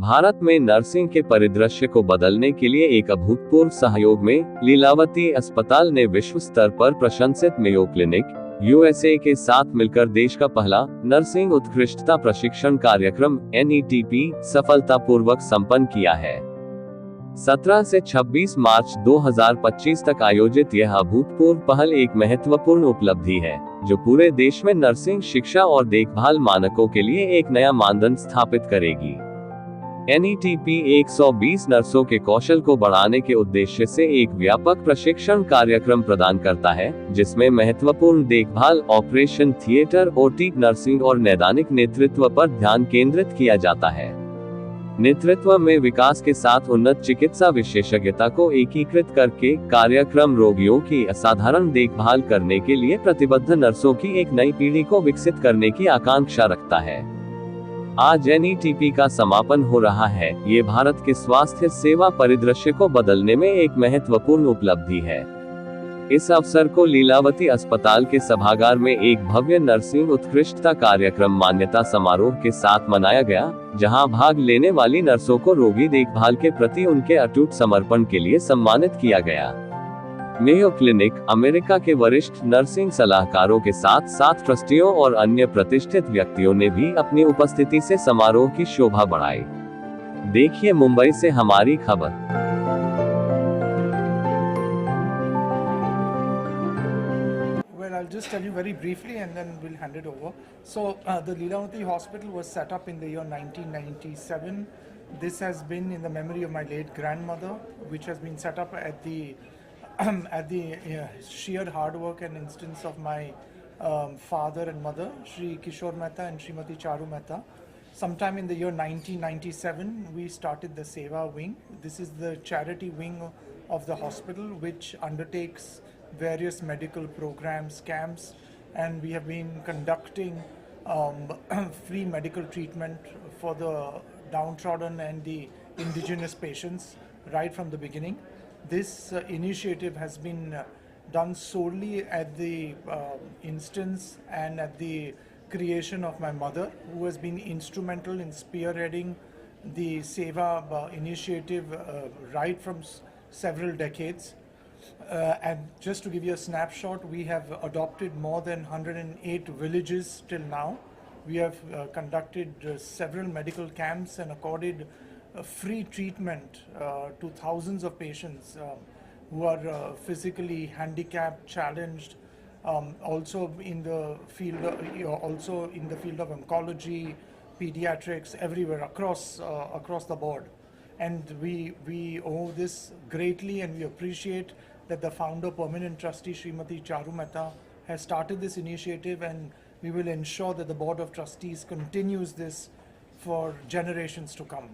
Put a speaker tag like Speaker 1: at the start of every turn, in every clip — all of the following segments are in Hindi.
Speaker 1: भारत में नर्सिंग के परिदृश्य को बदलने के लिए एक अभूतपूर्व सहयोग में लीलावती अस्पताल ने विश्व स्तर पर प्रशंसित मेयो क्लिनिक यूएसए के साथ मिलकर देश का पहला नर्सिंग उत्कृष्टता प्रशिक्षण कार्यक्रम NETP सफलतापूर्वक संपन्न किया है। 17 से 26 मार्च 2025 तक आयोजित यह अभूतपूर्व पहल एक महत्वपूर्ण उपलब्धि है, जो पूरे देश में नर्सिंग शिक्षा और देखभाल मानकों के लिए एक नया मानदंड स्थापित करेगी। NETP 120 नर्सों के कौशल को बढ़ाने के उद्देश्य से एक व्यापक प्रशिक्षण कार्यक्रम प्रदान करता है, जिसमें महत्वपूर्ण देखभाल, ऑपरेशन थिएटर, OT, नर्सिंग और नैदानिक नेतृत्व पर ध्यान केंद्रित किया जाता है। नेतृत्व में विकास के साथ उन्नत चिकित्सा विशेषज्ञता को एकीकृत करके कार्यक्रम रोगियों की असाधारण देखभाल करने के लिए प्रतिबद्ध नर्सों की एक नई पीढ़ी को विकसित करने की आकांक्षा रखता है। आज NETP का समापन हो रहा है। ये भारत के स्वास्थ्य सेवा परिदृश्य को बदलने में एक महत्वपूर्ण उपलब्धि है। इस अवसर को लीलावती अस्पताल के सभागार में एक भव्य नर्सिंग उत्कृष्टता कार्यक्रम मान्यता समारोह के साथ मनाया गया, जहां भाग लेने वाली नर्सों को रोगी देखभाल के प्रति उनके अटूट समर्पण के लिए सम्मानित किया गया। मेयो क्लिनिक अमेरिका के वरिष्ठ नर्सिंग सलाहकारों के साथ साथ ट्रस्टियों और अन्य प्रतिष्ठित व्यक्तियों ने भी अपनी उपस्थिति से समारोह की शोभा बढ़ाई। देखिए मुंबई से हमारी खबर।
Speaker 2: I'll just tell you very briefly and then we'll hand it over. So the Leelavati Hospital was set up in the year 1997. This has been in the memory of my late grandmother, which has been set up at the sheer hard work and instance of my father and mother, Shri Kishore Mehta and Srimati Charu Mehta. Sometime in the year 1997, we started the Seva wing. This is the charity wing of the hospital, which undertakes various medical programs, camps, and we have been conducting free medical treatment for the downtrodden and the indigenous patients right from the beginning. This initiative has been done solely at the instance and at the creation of my mother, who has been instrumental in spearheading the Seva initiative right from several decades. And just to give you a snapshot, we have adopted more than 108 villages till now. We have conducted several medical camps and accorded free treatment to thousands of patients who are physically handicapped, challenged, also in the field of oncology, pediatrics, everywhere across the board. And we owe this greatly, and we appreciate that the founder, permanent trustee Srimati Charu Mehta, has started this initiative, and we will ensure that the board of trustees continues this for generations to come.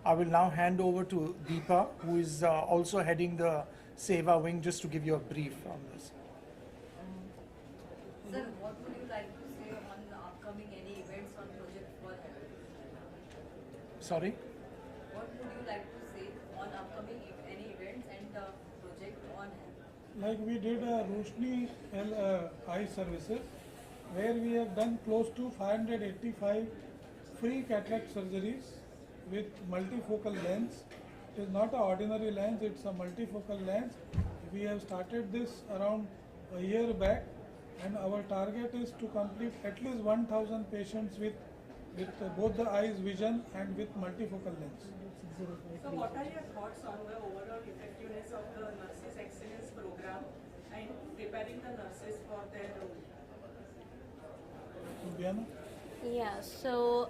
Speaker 2: I will now hand over to Deepa, who is also heading the Seva wing, just to give you a brief on this.
Speaker 3: Sir, what would you like to say on the upcoming any events on Project for Health?
Speaker 2: Sorry?
Speaker 3: What would you like to say on upcoming any events and the Project on Health?
Speaker 4: Like we did Roshni eye services, where we have done close to 585 free cataract surgeries with multifocal lens. It is not an ordinary lens, it's a multifocal lens. We have started this around a year back, and our target is to complete at least 1,000 patients with both the eyes vision and with multifocal lens.
Speaker 5: So what are your thoughts on the overall effectiveness of the Nurses Excellence Program and preparing the nurses for their role?
Speaker 4: Diana?
Speaker 6: Yeah, so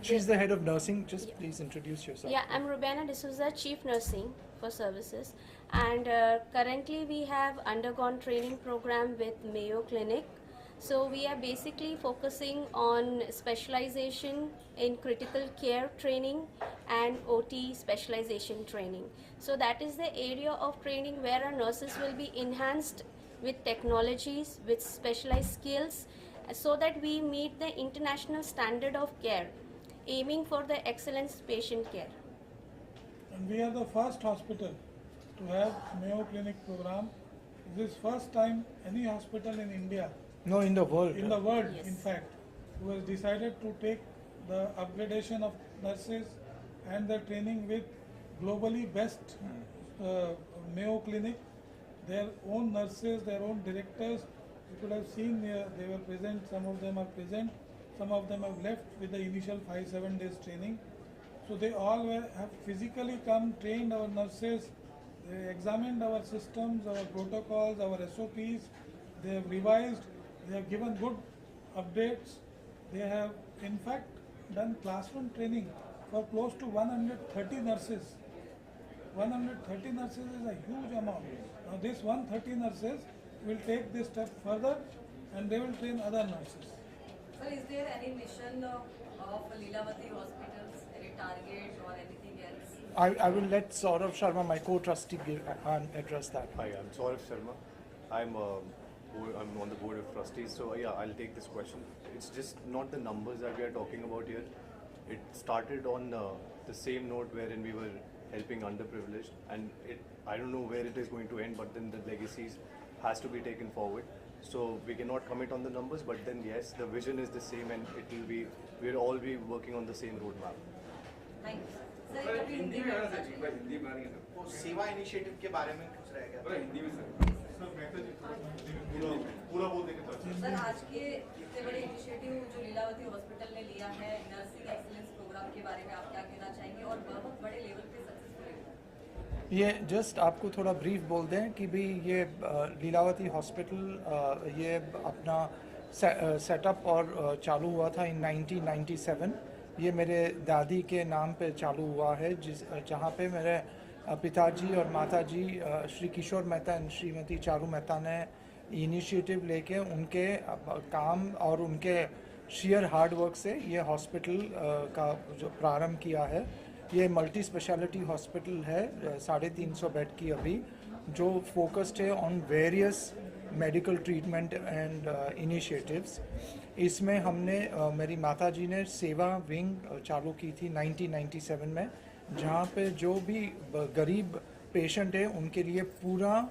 Speaker 2: She's the head of nursing. Just please introduce yourself.
Speaker 6: yeah, I'm Rubiana D'Souza, Chief Nursing for Services, and currently we have undergone training program with Mayo Clinic. So we are basically focusing on specialization in critical care training and OT specialization training. So that is the area of training where our nurses will be enhanced with technologies, with specialized skills, so that we meet the international standard of care, aiming for the excellence patient care.
Speaker 4: And we are the first hospital to have Mayo Clinic program. This is first time any hospital in India,
Speaker 2: No, in the world.
Speaker 4: in the world
Speaker 6: Yes.
Speaker 4: in fact, who has decided to take the upgradation of nurses and the training with globally best Mayo Clinic, their own nurses, their own directors. You could have seen they were present, some of them are present, some of them have left with the initial 5-7 days training. So they all have physically come, trained our nurses, they examined our systems, our protocols, our SOPs, they have revised, they have given good updates. They have in fact done classroom training for close to 130 nurses. 130 nurses is a huge amount. Now this 130 nurses will take this step further and they will train other nurses.
Speaker 3: Sir, is there any mission of Lilavati hospitals, any target or anything else?
Speaker 2: I will let Saurav Sharma, my co-trustee, address that.
Speaker 7: Hi, I'm Saurav Sharma. I'm on the board of trustees, so yeah, I'll take this question. It's just not the numbers that we are talking about here. It started on the same note wherein we were helping underprivileged, and I don't know where it is going to end, but then the legacies has to be taken forward. So we cannot commit on the numbers, but then yes, the vision is the same, and we'll all be working on the same roadmap.
Speaker 3: Thank you. Sir एक अभी हिंदी में आना चाहिए।
Speaker 8: वो सेवा इनिशिएटिव के बारे में कुछ रह गया था।
Speaker 3: हिंदी में सर
Speaker 8: पूरा बोल देंगे
Speaker 3: सर आज के इतने बड़े इनिशिएटिव जो लीलावती हॉस्पिटल ने लिया है नर्सिंग एक्सीलेंस प्रोग्राम के बारे में आप क्या कहना चाहेंगे और बहुत बड़े लेवल पे सक्सेसफुल
Speaker 2: ये जस्ट आपको थोड़ा ब्रीफ बोल दें कि भी ये लीलावती हॉस्पिटल ये अपना सेटअप और चालू हुआ था इन 1997। ये मेरे दादी के नाम पे चालू हुआ है जहाँ पे मेरे पिताजी और माताजी श्री किशोर मेहता एंड श्रीमती चारू मेहता ने इनिशिएटिव लेके उनके काम और उनके शेयर हार्ड वर्क से ये हॉस्पिटल का जो प्रारंभ किया है। ये मल्टी स्पेशलिटी हॉस्पिटल है 350 बेड की अभी, जो फोकस्ड है on various medical treatment and initiatives. इसमें हमने मेरी माताजी ने सेवा विंग चालू की थी 1997 में, जहाँ पे जो भी गरीब पेशेंट है उनके लिए पूरा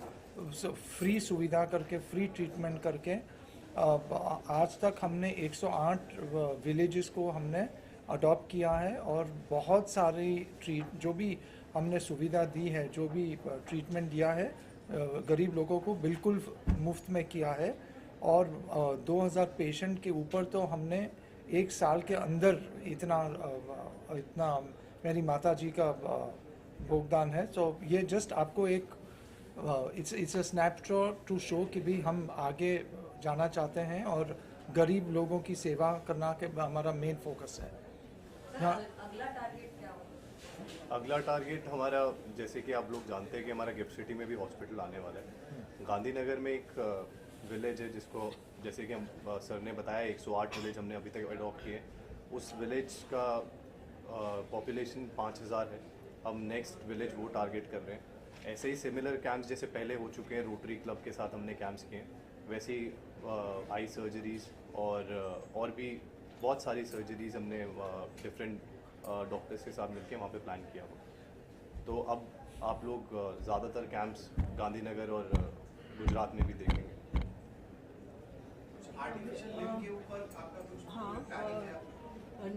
Speaker 2: फ्री सुविधा करके, फ्री ट्रीटमेंट करके आज तक हमने 108 विलेजेस को हमने अडॉप्ट किया है और बहुत सारी जो भी हमने सुविधा दी है, जो भी ट्रीटमेंट दिया है गरीब लोगों को बिल्कुल मुफ्त में किया है। और 2000 पेशेंट के ऊपर तो हमने एक साल के अंदर इतना मेरी माताजी का योगदान है। तो ये जस्ट आपको एक it's a snapshot to show कि भी हम आगे जाना चाहते हैं और गरीब लोगों की सेवा करना के हमारा मेन फोकस है।
Speaker 3: अगला टारगेट क्या होगा?
Speaker 7: अगला टारगेट हमारा, जैसे कि आप लोग जानते हैं कि हमारा गिफ्ट सिटी में भी हॉस्पिटल आने वाला है। गांधीनगर में एक विलेज है जिसको, जैसे कि हम सर ने बताया, 108 विलेज हमने अभी तक अडॉप्ट किए। उस विलेज का पॉपुलेशन 5000 है। हम नेक्स्ट विलेज वो टारगेट कर रहे हैं। ऐसे ही सिमिलर कैंप्स जैसे पहले हो चुके हैं, रोटरी क्लब के साथ हमने कैंप्स किए हैं, वैसे ही आई सर्जरीज़ और भी बहुत सारी सर्जरीज़ हमने डिफरेंट डॉक्टर्स के साथ मिलकर वहाँ पे प्लान किया हुआ। तो अब आप लोग ज़्यादातर कैंप्स गांधीनगर और गुजरात में भी देखेंगे।
Speaker 8: आर्टिफिशियल लिम्ब के ऊपर आपका कुछ प्लानिंग है?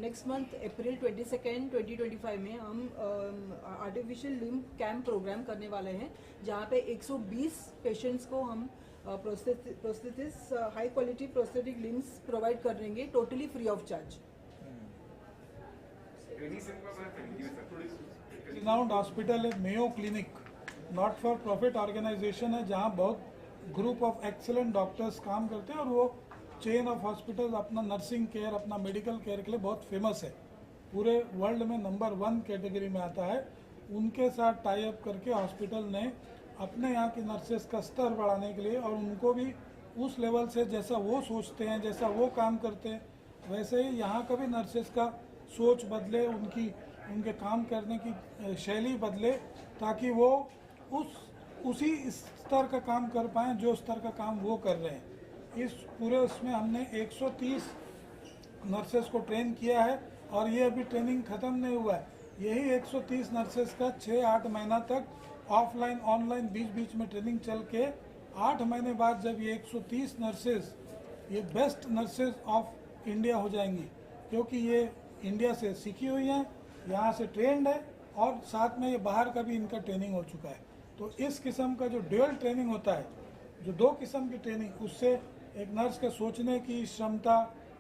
Speaker 5: नेक्स्ट मंथ अप्रैल 22 2025 में हम आर्टिफिशियल लिम्ब कैंप प्रोग्राम करने वाले हैं, जहाँ पे 120 पेशेंट्स को हम prosthesis high quality prosthetic limbs provide कर देंगे, totally free of charge.
Speaker 4: Renowned hospital है Mayo clinic, not for profit organisation है, जहाँ बहुत ग्रुप ऑफ एक्सीलेंट डॉक्टर्स काम करते हैं और वो चेन ऑफ हॉस्पिटल अपना नर्सिंग केयर, अपना मेडिकल केयर के लिए बहुत फेमस है, पूरे वर्ल्ड में नंबर 1 कैटेगरी में आता है। उनके साथ टाई अप करके हॉस्पिटल ने अपने यहाँ की नर्सेस का स्तर बढ़ाने के लिए और उनको भी उस लेवल से जैसा वो सोचते हैं, जैसा वो काम करते हैं, वैसे ही यहाँ का भी नर्सेस का सोच बदले, उनके काम करने की शैली बदले, ताकि वो उसी स्तर का काम कर पाएँ जो स्तर का काम वो कर रहे हैं। इस पूरे उसमें हमने 130 नर्सेस को ट्रेन किया है और ये अभी ट्रेनिंग ख़त्म नहीं हुआ है। यही 130 नर्सेस का 6-8 महीना तक ऑफलाइन ऑनलाइन बीच में ट्रेनिंग चल के 8 महीने बाद जब ये 130 नर्सेस ये बेस्ट नर्सेस ऑफ इंडिया हो जाएंगी, क्योंकि ये इंडिया से सीखी हुई हैं, यहाँ से ट्रेंड है और साथ में ये बाहर का भी इनका ट्रेनिंग हो चुका है। तो इस किस्म का जो ड्यूअल ट्रेनिंग होता है, जो 2 किस्म की ट्रेनिंग, उससे एक नर्स के सोचने की क्षमता,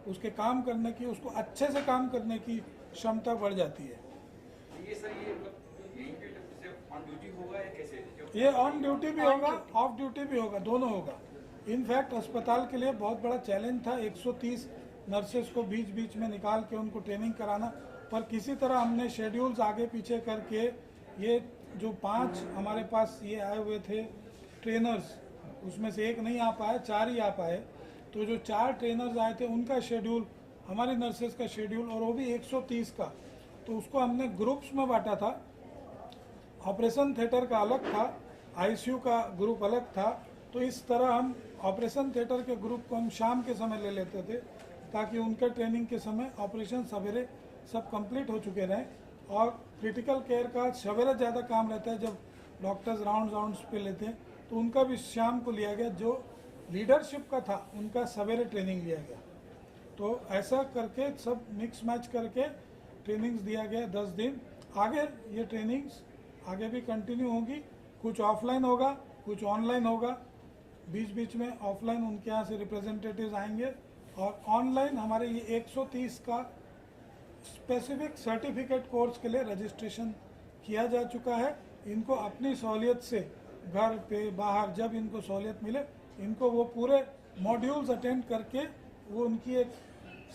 Speaker 4: उसके काम करने की, उसको अच्छे से काम करने की क्षमता बढ़ जाती है।
Speaker 9: ये सर ये यहीं पे सिर्फ ऑन ड्यूटी होगा या कैसे?
Speaker 4: ये ऑन ड्यूटी भी होगा, ऑफ ड्यूटी भी होगा, दोनों होगा। इनफैक्ट अस्पताल के लिए बहुत बड़ा चैलेंज था 130 नर्सेस को बीच बीच में निकाल के उनको ट्रेनिंग कराना, पर किसी तरह हमने शेड्यूल्स आगे पीछे करके ये जो 5 हमारे पास ये आए हुए थे ट्रेनर्स, उसमें से एक नहीं आ पाए, 4 ही आ पाए। तो जो 4 ट्रेनर्स आए थे उनका शेड्यूल, हमारी नर्सेस का शेड्यूल, और वो भी 130 का, तो उसको हमने ग्रुप्स में बांटा था। ऑपरेशन थिएटर का अलग था, आईसीयू का ग्रुप अलग था। तो इस तरह हम ऑपरेशन थिएटर के ग्रुप को हम शाम के समय ले लेते थे, ताकि उनके ट्रेनिंग के समय ऑपरेशन सवेरे सब कंप्लीट हो चुके रहें। और क्रिटिकल केयर का सवेरे ज़्यादा काम रहता है, जब डॉक्टर्स राउंड्स पे लेते हैं, तो उनका भी शाम को लिया गया। जो लीडरशिप का था उनका सवेरे ट्रेनिंग लिया गया। तो ऐसा करके सब मिक्स मैच करके ट्रेनिंग्स दिया गया 10 दिन। आगे ये ट्रेनिंग्स आगे भी कंटिन्यू होगी, कुछ ऑफलाइन होगा, कुछ ऑनलाइन होगा। बीच बीच में ऑफलाइन उनके यहाँ से रिप्रेजेंटेटिव्स आएंगे, और ऑनलाइन हमारे ये 130 का स्पेसिफिक सर्टिफिकेट कोर्स के लिए रजिस्ट्रेशन किया जा चुका है। इनको अपनी सहूलियत से घर पे बाहर जब इनको सहूलियत मिले, इनको वो पूरे मॉड्यूल्स अटेंड करके वो उनकी एक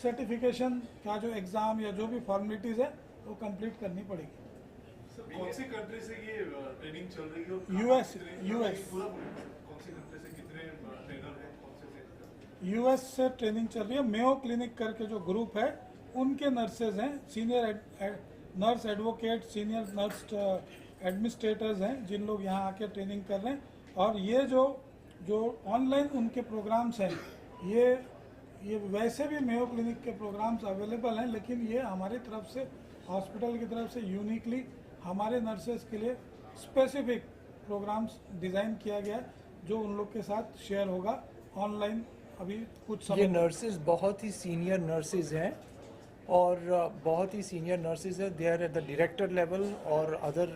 Speaker 4: सर्टिफिकेशन का जो एग्ज़ाम या जो भी फॉर्मेलिटीज़ है वो कंप्लीट करनी पड़ेगी।
Speaker 10: सर कौन सी कंट्री से ये ट्रेनिंग चल रही है?
Speaker 4: यूएस
Speaker 10: कौन सी कंट्री से कितने ट्रेनर हैं? कौन से
Speaker 4: यूएस से ट्रेनिंग चल रही है। मेयो क्लिनिक करके जो ग्रुप है उनके नर्सेज हैं, senior nurse advocate, senior nurse administrators हैं, जिन लोग यहाँ आके ट्रेनिंग कर रहे हैं। और ये जो ऑनलाइन उनके प्रोग्राम्स हैं, ये वैसे भी मेयो क्लिनिक के प्रोग्राम्स अवेलेबल हैं, लेकिन ये हमारी तरफ से, हॉस्पिटल की तरफ से यूनिकली हमारे नर्सेज के लिए स्पेसिफिक प्रोग्राम्स डिज़ाइन किया गया है, जो उन लोग के साथ शेयर होगा ऑनलाइन अभी कुछ समय।
Speaker 2: ये नर्सेज बहुत ही सीनियर नर्सेज हैं, और बहुत ही सीनियर नर्सेज है। They are at the director level और अदर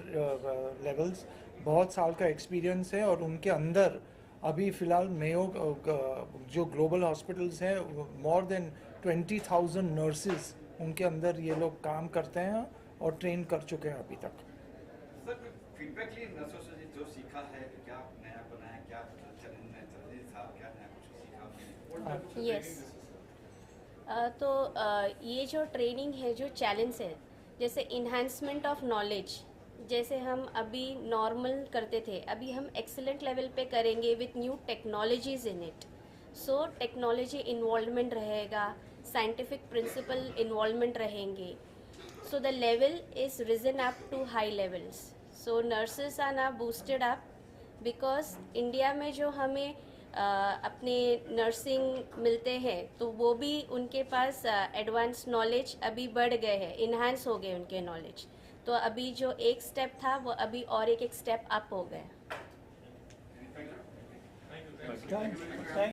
Speaker 2: लेवल्स। बहुत साल का एक्सपीरियंस है, और उनके अंदर अभी फ़िलहाल मेयो जो ग्लोबल हॉस्पिटल्स हैं, मोर देन 20,000 नर्सेज उनके अंदर ये लोग काम करते हैं और ट्रेन कर चुके हैं अभी तक।
Speaker 9: सर फीडबैक लिए नर्सों से जो सीखा है, क्या नया बनाया, क्या चैलेंज था, क्या नया कुछ सीखा आपने?
Speaker 6: यस, तो ये जो ट्रेनिंग है, जो चैलेंज है, जैसे इन्हांसमेंट ऑफ नॉलेज, जैसे हम अभी नॉर्मल करते थे, अभी हम एक्सीलेंट लेवल पे करेंगे with new technologies in it. So technology involvement रहेगा, साइंटिफिक प्रिंसिपल इन्वॉल्वमेंट रहेंगे। So the level is risen up to high levels. So nurses are now boosted up, because India में जो हमें अपने नर्सिंग मिलते हैं, तो वो भी उनके पास एडवांस नॉलेज अभी बढ़ गए हैं, इन्हांस हो गए उनके नॉलेज। तो अभी जो एक स्टेप था वो अभी और एक स्टेप अप हो गया।
Speaker 4: Thank you.